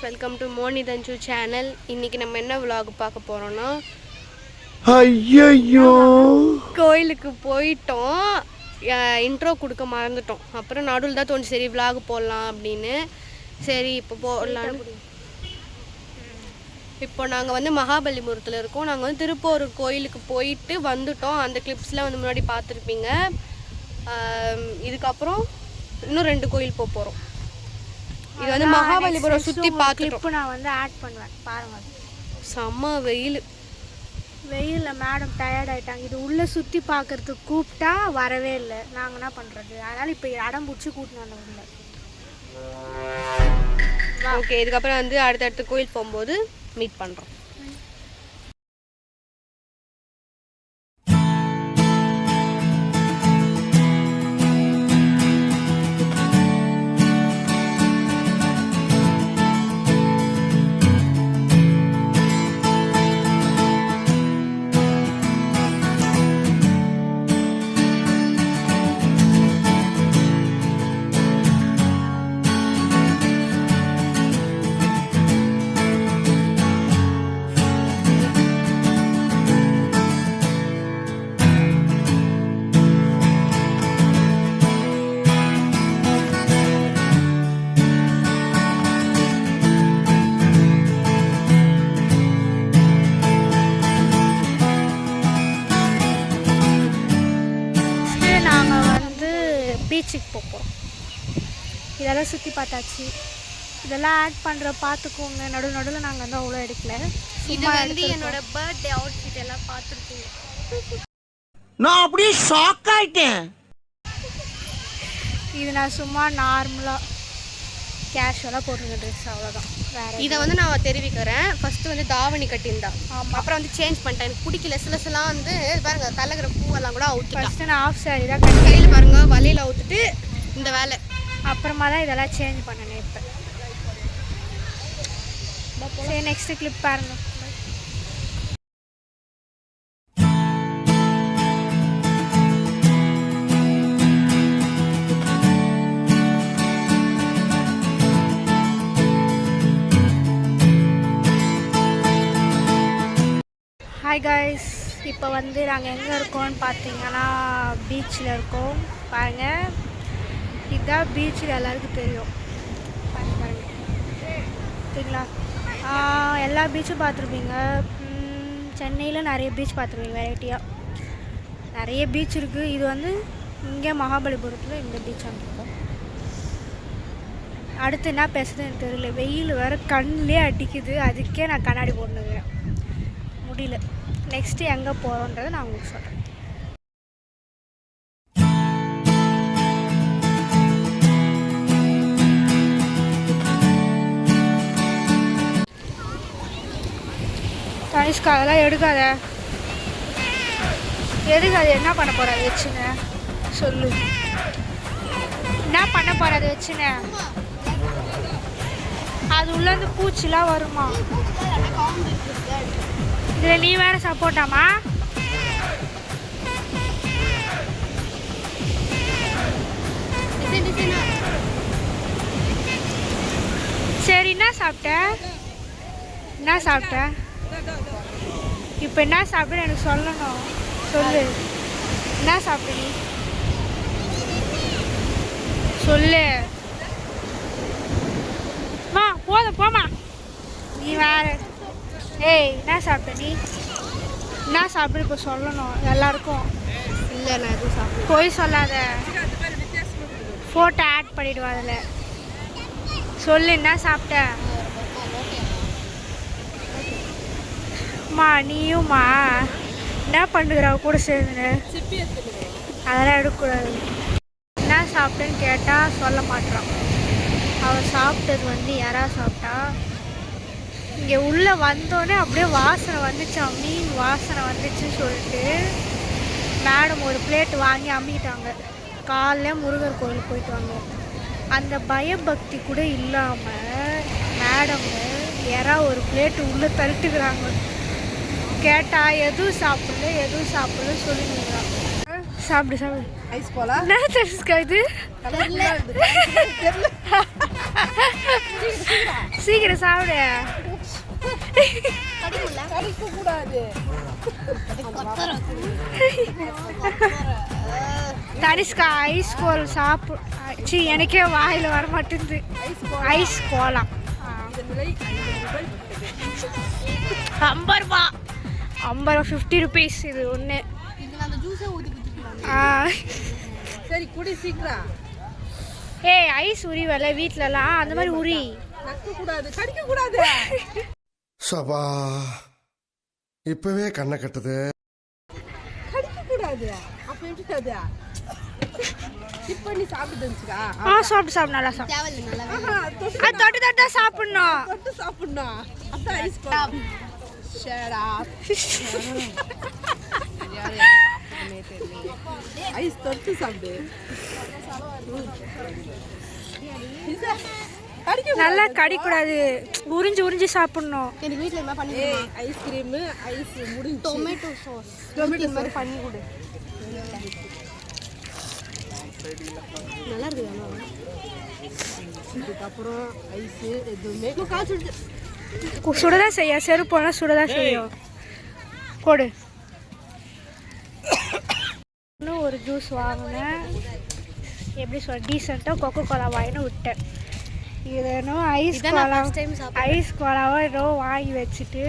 Welcome to Moni தஞ்சு channel. இன்னைக்கு நம்ம என்ன vlog பார்க்க போறோம்னா, ஐயோ கோயிலுக்கு போயிட்டோம். இன்ட்ரோ கொடுக்க மறந்துட்டோம். அப்புறம் நடுவில் தான் தோணுச்சு சரி vlog போடலாம் அப்படின்னு. சரி இப்போ போடலாம். இப்போ நாங்கள் வந்து மகாபலிபுரத்தில் இருக்கோம். நாங்கள் வந்து திருப்பூர் கோயிலுக்கு போயிட்டு வந்துட்டோம். அந்த கிளிப்ஸ்லாம் வந்து முன்னாடி பார்த்துருப்பீங்க. இதுக்கப்புறம் இன்னும் 2 கோயில் போக போகிறோம். இது வந்து மகாபலிபுரம் சுற்றி பார்த்துட்டு இப்போ நான் வந்து ஆட் பண்ணுவேன் பாருங்க. செம்ம வெயிலில் மேடம் டயர்ட் ஆகிட்டாங்க. இது உள்ளே சுற்றி பார்க்குறதுக்கு கூப்பிட்டா வரவே இல்லை. நாங்கள் என்ன பண்ணுறது? அதனால் இப்போ இடம் பிடிச்சி கூட்டினு வந்த உள்ள. ஓகே, இதுக்கப்புறம் வந்து அடுத்தடுத்த கோயில் போகும்போது மீட் பண்ணுறோம். பீச்சுக்கு போகிறோம். இதெல்லாம் சுற்றி பார்த்தாச்சு. இதெல்லாம் ஆட் பண்ணுற பார்த்துக்கோங்க. நடுவில் நாங்கள் வந்து அவ்வளோ எடுக்கல. இது வந்து என்னோட பர்த்டே அவுட்ஃபிட் எல்லாம் பார்த்துருக்கீங்க. நான் அப்படியே ஷாக் ஆயிட்டேன். இது நான் சும்மா நார்மலாக கேஷுவலாக போட்டுருக்க ட்ரெஸ், அவ்வளோதான். வேறு இதை வந்து நான் தெரிவிக்கிறேன். ஃபஸ்ட்டு வந்து தாவணி கட்டியிருந்தேன். அப்புறம் வந்து சேஞ்ச் பண்ணிட்டேன். எனக்கு பிடிக்கல. சிலசெல்லாம் வந்து பாருங்க தலைகிற பூவெல்லாம் கூட அவுத்துட்டேன். ஃபஸ்ட்டு நான் ஆஃப் சாரி தான் கட்டி கையில் பாருங்க வலையில் அவுத்துட்டு இந்த வேலை. அப்புறமா தான் இதெல்லாம் சேஞ்ச் பண்ணேன் இப்போ. சரி, நெக்ஸ்ட்டு கிளிப் பாருங்க. ஹாய் காய்ஸ், இப்போ வந்து நாங்கள் எங்கே இருக்கோம்னு பார்த்தீங்கன்னா பீச்சில் இருக்கோம். பாருங்கள், இதுதான் பீச்சில் எல்லாருக்கும் தெரியும். பாருங்கள் சரிங்களா? எல்லா பீச்சும் பார்த்துருப்பீங்க. சென்னையில் நிறைய பீச் பார்த்துருப்பீங்க. வெரைட்டியாக நிறைய பீச் இருக்குது. இது வந்து இங்கே மகாபலிபுரத்தில் இந்த பீச் வந்துருக்கோம். அடுத்து என்ன பேசுறது எனக்கு தெரியல. வெயில் வேறு கண்ணிலே அடிக்குது. அதுக்கே நான் கண்ணாடி போட்டுக்கிறேன், முடியல. நெக்ஸ்ட்டு எங்கே போகிறோன்றதை நான் உங்களுக்கு சொல்கிறேன். தனிஷ்கா, அதெல்லாம் எடுக்காத. எதுக்கு அது? என்ன பண்ண போகிற அதை வச்சுங்க? சொல்லு, என்ன பண்ண போகிற அதை வச்சுங்க? அது உள்ளேருந்து பூச்சிலாம் வருமா? இதில் நீ வேறு சப்போர்ட்டாமா? சரி, என்ன சாப்பிட்ட? என்ன சாப்பிட்ட? இப்போ என்ன சாப்பிட்டு எனக்கு சொல்லணும். சொல்லு, என்ன சாப்பிட்ட நீ? சொல்லு மா. போதும் போமா. நீ வேறு. ஏய், என்ன சாப்பிட்ட நீ? என்ன சாப்பிட்டு இப்போ சொல்லணும் எல்லாருக்கும். இல்லை, நான் எதுவும் சாப்பிட. போய் சொல்லாத. ஃபோட்டோ ஆட் பண்ணிவிடுவா அதில். சொல்லு, என்ன சாப்பிட்ட? மா, நீயும்மா என்ன பண்ணுறா கூட சேர்ந்து? அதெல்லாம் எடுக்கக்கூடாது. என்ன சாப்பிட்டேன்னு கேட்டால் சொல்ல மாட்டான். அவள் சாப்பிட்டது வந்து யாரா சாப்பிட்டா. இங்கே உள்ளே வந்தோடனே அப்படியே வாசனை வந்துச்சான். மீன் வாசனை வந்துச்சுன்னு சொல்லிட்டு மேடம் ஒரு பிளேட் வாங்கி அம்மிக்கிட்டாங்க. காலைல முருகர் கோயிலுக்கு போயிட்டு வந்தோம். அந்த பயபக்தி கூட இல்லாமல் மேடம் யாரா ஒரு பிளேட்டு உள்ளே தள்ளிட்டுக்கிறாங்க. கேட்டால் எதுவும் சாப்பிடல சொல்லிடுறான். சாப்பிடு சாப்பிடு. ஐஸ் போல என்ன தெரிஞ்சுக்கா இது? சீக்கிரம் சாப்பிடு. தனிஷ்கா ஐஸ் கோல் சாப்பிடு. எனக்கே வாயில் வர மாட்டேங்குது. ஐஸ் கோலா 50 ரூபா. 50 rupees இது ஒன்று. சரி குடி சீக்கிரம். ஏய் ஐஸ் உரி வேலை வீட்டிலலாம் அந்த மாதிரி உரி. நக்கக்கூடாது, கடிக்கக்கூடாது. சபா இப்பவே கண்ணை கட்டுது. கடிக்கக்கூடாது. அப்ப எப்படி அது டிப் பண்ணி சாப்பிட்டுச்சுக்கா? சாப்பிட்டு நல்லா சாப்பிடு. தொட்டு சாப்பிடணும். தொட்டு சாப்பிடணும். அதான் ஐஸ் கோலா. ஷேடா ஐஸ் தொட்டு சாப்பிடு. நல்லா கடிக்கூடாது. உறிஞ்சி சாப்பிடணும். எனக்கு வீட்டில் என்ன பண்ணி ஐஸ்கிரீமு ஐஸ் முடிஞ்சு டொமேட்டோ சாஸ் டொமேட்டோ மாதிரி பண்ணி கொடு. நல்லா இருக்குதா? இதுக்கப்புறம் ஐஸு எதுவுமே சுடதான் செய்ய. செருப்போனா சுடதான் செய்யும். கொடு. இன்னும் ஒரு ஜூஸ் வாங்கினேன். எப்படி சொல்ல டீசெண்டாக கொக்கோ கோலா வாங்கினு விட்டேன். இது என்ன ஐஸ் கோலாவோ ஏதோ வாங்கி வச்சுட்டு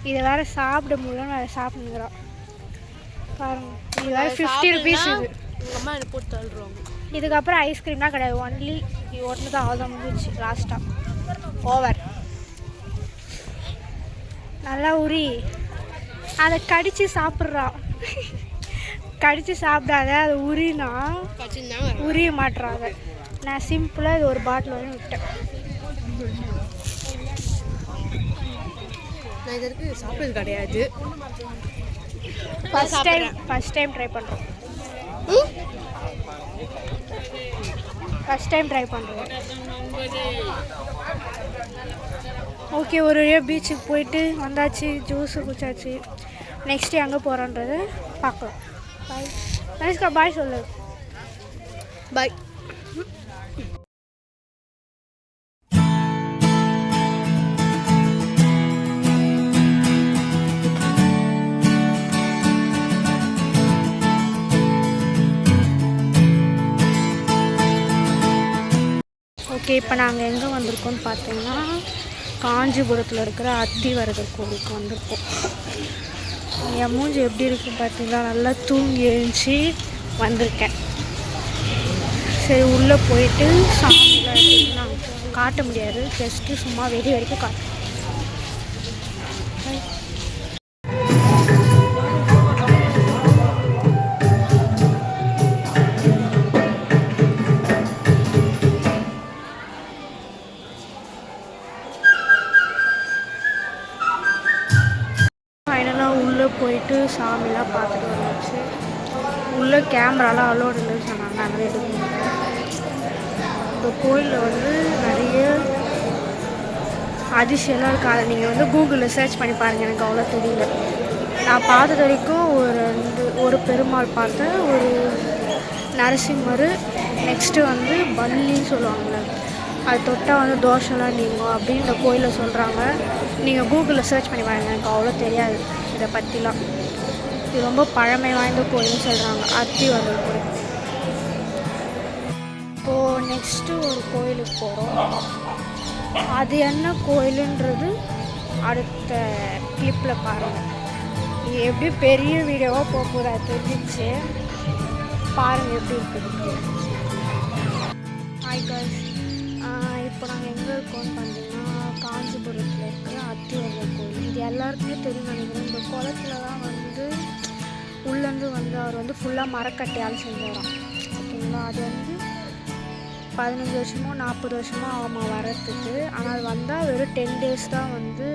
இதை வேறு சாப்பிட முடியலன்னு வேறு சாப்பிடுங்கிறோம் பாருங்க. இது வேறு 50 rupees. இது எங்கள் அம்மா எனக்கு போட்டு தள்ளுறோம். இதுக்கப்புறம் ஐஸ்கிரீம்லாம் கிடையாது. ஒன்லி ஒன்று தான் அவ்வளோதான் முடிஞ்சிச்சு. லாஸ்ட்டாக ஓவர். நல்லா உரி. அதை கடித்து சாப்பிட்றான். கடித்து சாப்பிடாத அது உரினா உரிய மாட்டுறாங்க. நான் சிம்பிளாக இது ஒரு பாட்டில் வாங்கி விட்டேன். நான் இதற்கு சாப்பிட்றது கிடையாது. ஃபஸ்ட் டைம் ட்ரை பண்ணுறோம். ஓகே ஒரு வழியாக பீச்சுக்கு போயிட்டு வந்தாச்சு. ஜூஸு குடிச்சாச்சு. நெக்ஸ்ட்டு எங்கே போகிறோன்றதை பார்க்கலாம். பாய் நைஸ்கா. பாய் சொல்லு. பாய். ஓகே இப்போ நாங்கள் எங்கே வந்திருக்கோம்னு பார்த்தீங்கன்னா காஞ்சிபுரத்தில் இருக்கிற அத்திவரதர் கோவிலுக்கு வந்திருக்கோம். என் மூஞ்சி எப்படி இருக்குது பார்த்தீங்களா? நல்லா தூங்கி எழுந்துச்சி வந்திருக்கேன். சரி உள்ளே போயிட்டு சாமிலாம் காட்ட முடியாது. ஜஸ்ட்டு சும்மா வெளியே வரைக்கும் காட்டுறேன். ஃபைனலாக உள்ளே போயிட்டு சாமிலாம் பார்த்துட்டு வந்துச்சு. உள்ளே கேமராலாம் அலோடு இல்லைன்னு சொன்னாங்க. அதனால் எடுக்க முடியல. இந்த கோயிலில் வந்து நிறைய அதிசயம்லாம் இருக்குது. அதை நீங்கள் வந்து கூகுளில் சர்ச் பண்ணி பாருங்கள். எனக்கு அவ்வளோ தெரியல. நான் பார்த்தது வரைக்கும் ஒரு பெருமாள் பார்த்தேன், ஒரு நரசிம்மர், நெக்ஸ்ட்டு வந்து பல்லின்னு சொல்லுவாங்கள்ல, அது தொட்டால் வந்து தோஷம்லாம் நீங்கும் அப்படின்னு இந்த கோயிலில் சொல்கிறாங்க. நீங்கள் கூகுளில் சர்ச் பண்ணி பாருங்கள். எனக்கு அவ்வளோ தெரியாது இதை பற்றிலாம். இது ரொம்ப பழமை வாய்ந்த கோயில்னு சொல்கிறாங்க. அத்திவரதர் கோயில். இப்போது நெக்ஸ்ட்டு ஒரு கோயிலுக்கு போகிறோம். அது என்ன கோயிலுன்றது அடுத்த கிளிப்பில் பாருங்கள். இது எப்படி பெரிய வீடியோவாக போகுது அது தெரிஞ்சிச்சு. பாருங்கள் எப்படி இருக்குது. Hi guys. இப்போ நாங்கள் எங்கே இருக்கோம்னு பார்த்தீங்கன்னா காஞ்சிபுரத்தில் இருக்கிற அத்திவரதர் கோயில். இது எல்லாருக்குமே தெரியும் நினைக்கிறேன். இந்த குளத்துல தான் வந்து உள்ளேருந்து வந்து அவர் வந்து ஃபுல்லாக மரக்கட்டையால் செஞ்சாராம். ஓகேங்களா? அது வந்து 15 வருஷமோ 40 வருஷமோ ஆமாம் வர்றதுக்கு. ஆனால் அது வந்தால் வெறும் 10 days தான் வந்து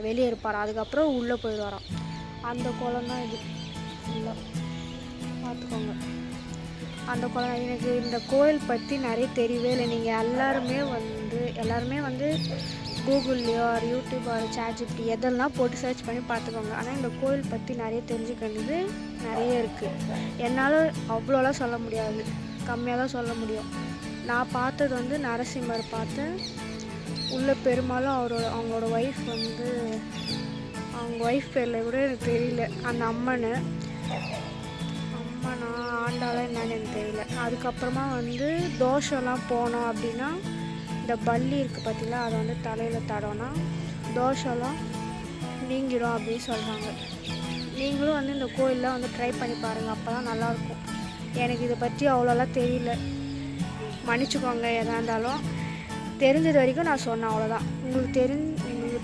வெளியே இருப்பார். அதுக்கப்புறம் உள்ளே போயிடுவாராம். அந்த குளம் தான் இது ஃபுல்லாக. பார்த்துக்கோங்க. அந்த குளம். எனக்கு இந்த கோயில் பற்றி நிறைய தெரியவே இல்லை. நீங்கள் எல்லாருமே வந்து கூகுள்லேயோ ஒரு யூடியூப் ஒரு ChatGPT எதெல்லாம் போட்டு சர்ச் பண்ணி பார்த்துக்கோங்க. ஆனால் இந்த கோயில் பற்றி நிறைய தெரிஞ்சுக்கிறது நிறைய இருக்குது. என்னால் அவ்வளோலாம் சொல்ல முடியாது, கம்மியாக தான் சொல்ல முடியும். நான் பார்த்தது வந்து நரசிம்மர் பார்த்தேன், உள்ள பெரும்பாலும் அவங்களோட ஒய்ஃப் வந்து அவங்க ஒய்ஃப் பேரில் கூட எனக்கு தெரியல, அந்த அம்மனை ஆண்டாலாம் என்னன்னு எனக்கு தெரியல. அதுக்கப்புறமா வந்து தோஷம்லாம் போனோம் அப்படின்னா இந்த பல்லி இருக்குது பார்த்தீங்களா, அதை வந்து தலையில் தடோன்னா தோஷம்லாம் நீங்கிடும் அப்படின்னு சொல்கிறாங்க. நீங்களும் வந்து இந்த கோயிலில் வந்து ட்ரை பண்ணி பாருங்கள், அப்போ தான் நல்லாயிருக்கும். எனக்கு இதை பற்றி அவ்வளோலாம் தெரியல, மன்னிச்சுக்கோங்க. எதாக இருந்தாலும் தெரிஞ்சது வரைக்கும் நான் சொன்னேன், அவ்வளோதான். உங்களுக்கு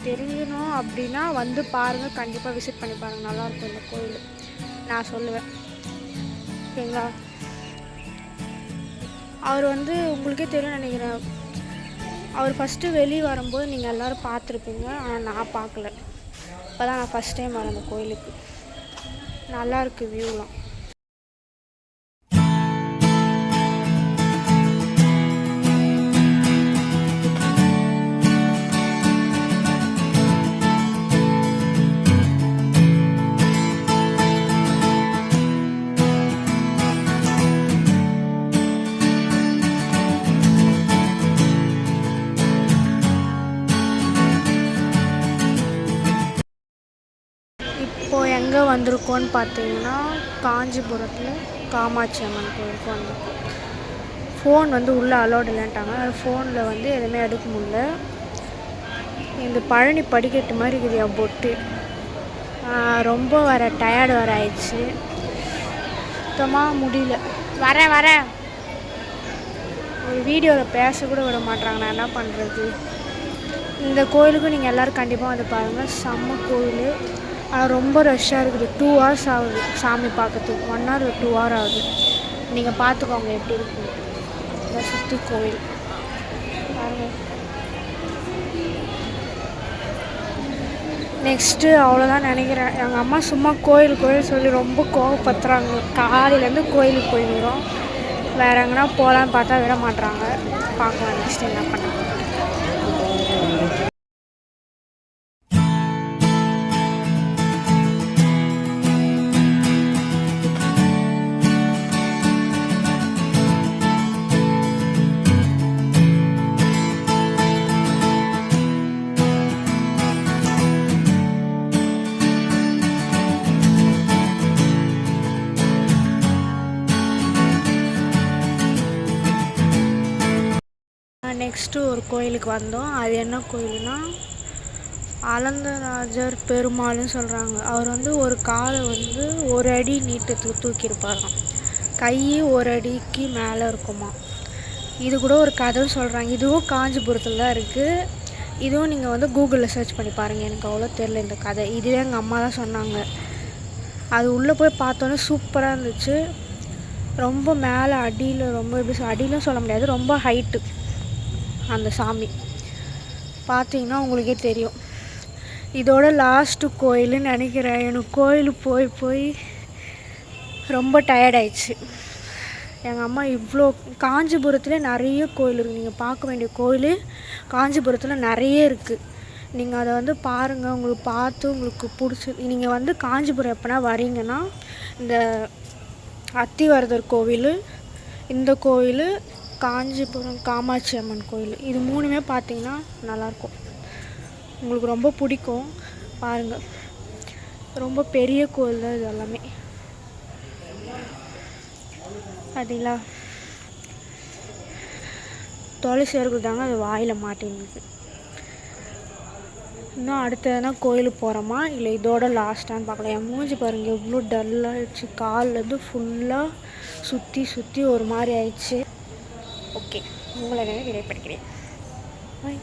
தெரியணும் அப்படின்னா வந்து பாருங்கள், கண்டிப்பாக விசிட் பண்ணி பாருங்கள், நல்லாயிருக்கும் இந்த கோயில் நான் சொல்லுவேன். ஓகேங்களா? அவர் வந்து உங்களுக்கே தெரியும் நினைக்கிறேன், அவர் ஃபஸ்ட்டு வெளியே வரும்போது நீங்கள் எல்லோரும் பார்த்துருப்பீங்க, ஆனால் நான் பார்க்கல. இப்போ தான் நான் ஃபஸ்ட் டைம் வரேன் அந்த கோயிலுக்கு. நல்லாயிருக்கு வியூலாம். இப்போது எங்கே வந்திருக்கோன்னு பார்த்தீங்கன்னா காஞ்சிபுரத்தில் காமாட்சி அம்மன் கோயிலுக்கு வந்திருக்கோம். ஃபோன் வந்து உள்ளே அலோடு இல்லைன்ட்டாங்க, ஃபோனில் வந்து எதுவுமே எடுக்க முடியல. இந்த பழனி படிக்கட்டு மாதிரி இருக்குது என் பொட்டு. ரொம்ப டயர்டு வர ஆயிடுச்சு, சுத்தமாக முடியல. வரேன் ஒரு வீடியோவில் பேச கூட விட மாட்றாங்க, நான் என்ன பண்ணுறது. இந்த கோயிலுக்கு நீங்கள் எல்லோரும் கண்டிப்பாக வந்து பாருங்கள், செம்ம கோயில். ஆனால் ரொம்ப ரஷ்ஷாக இருக்குது, 2 hours ஆகுது சாமி பார்க்கறதுக்கு, 1 hour 2 hour ஆகுது. நீங்கள் பார்த்துக்கோங்க எப்படி இருக்குது இந்த சுற்றி கோயில் பாருங்கள். நெக்ஸ்ட்டு அவ்வளோதான் நினைக்கிறேன். எங்கள் அம்மா சும்மா கோயில் சொல்லி ரொம்ப கோவப்படுத்துகிறாங்க. காலையிலேருந்து கோயிலுக்கு போயிடுறோம், வேறு எங்கன்னா போகலான்னு பார்த்தா விட மாட்றாங்க. பார்க்கலாம் நெக்ஸ்ட்டு என்ன பண்ண. நெக்ஸ்ட்டு ஒரு கோயிலுக்கு வந்தோம். அது என்ன கோயில்னா அலந்தராஜர் பெருமாள்னு சொல்கிறாங்க. அவர் வந்து ஒரு காலை வந்து 1 அடி நீட்டத்துக்கு தூக்கியிருப்பாராம், கை 1 அடிக்கு மேலே இருக்குமா. இது கூட ஒரு கதை சொல்கிறாங்க. இதுவும் காஞ்சிபுரத்தில் தான் இருக்குது. இதுவும் நீங்கள் வந்து கூகுளில் சர்ச் பண்ணி பாருங்கள், எனக்கு அவ்வளோ தெரில இந்த கதை. இதுவே எங்கள் அம்மா தான் சொன்னாங்க. அது உள்ளே போய் பார்த்தோன்னே சூப்பராக இருந்துச்சு. ரொம்ப மேலே அடியில், ரொம்ப எப்படி அடியிலும் சொல்ல முடியாது, ரொம்ப ஹைட்டு அந்த சாமி. பார்த்தீங்கன்னா உங்களுக்கே தெரியும். இதோட லாஸ்ட்டு கோயிலுன்னு நினைக்கிறேன். எனக்கு கோயிலுக்கு போய் ரொம்ப டயர்டாயிடுச்சு. எங்கள் அம்மா இவ்வளோ காஞ்சிபுரத்தில் நிறைய கோயில் இருக்குது, நீங்கள் பார்க்க வேண்டிய கோயில் காஞ்சிபுரத்தில் நிறைய இருக்குது. நீங்கள் அதை வந்து பாருங்கள், உங்களுக்கு பார்த்து உங்களுக்கு பிடிச்சி. நீங்கள் வந்து காஞ்சிபுரம் எப்போனா வரீங்கன்னா இந்த அத்திவரதர் கோவில், இந்த கோவில், காஞ்சிபுரம் காமாட்சி அம்மன் கோயில், இது 3மே பார்த்தீங்கன்னா நல்லாயிருக்கும், உங்களுக்கு ரொம்ப பிடிக்கும். பாருங்கள், ரொம்ப பெரிய கோயில் தான் இது எல்லாமே. பார்த்தீங்களா, துளசி இருக்குதாங்க, அது வாயில் மாட்டின்னு. இன்னும் அடுத்ததுனா கோயிலுக்கு போகிறோமா இல்லை இதோட லாஸ்ட்டான்னு பார்க்கலாம். என் மூஞ்சி பாருங்கள் எவ்வளோ டல்லாகிடுச்சு, கால்லேருந்து ஃபுல்லாக சுற்றி ஒரு மாதிரி ஆயிடுச்சு. ஓகே, உங்களை விடைபெறுகிறேன். பாய்.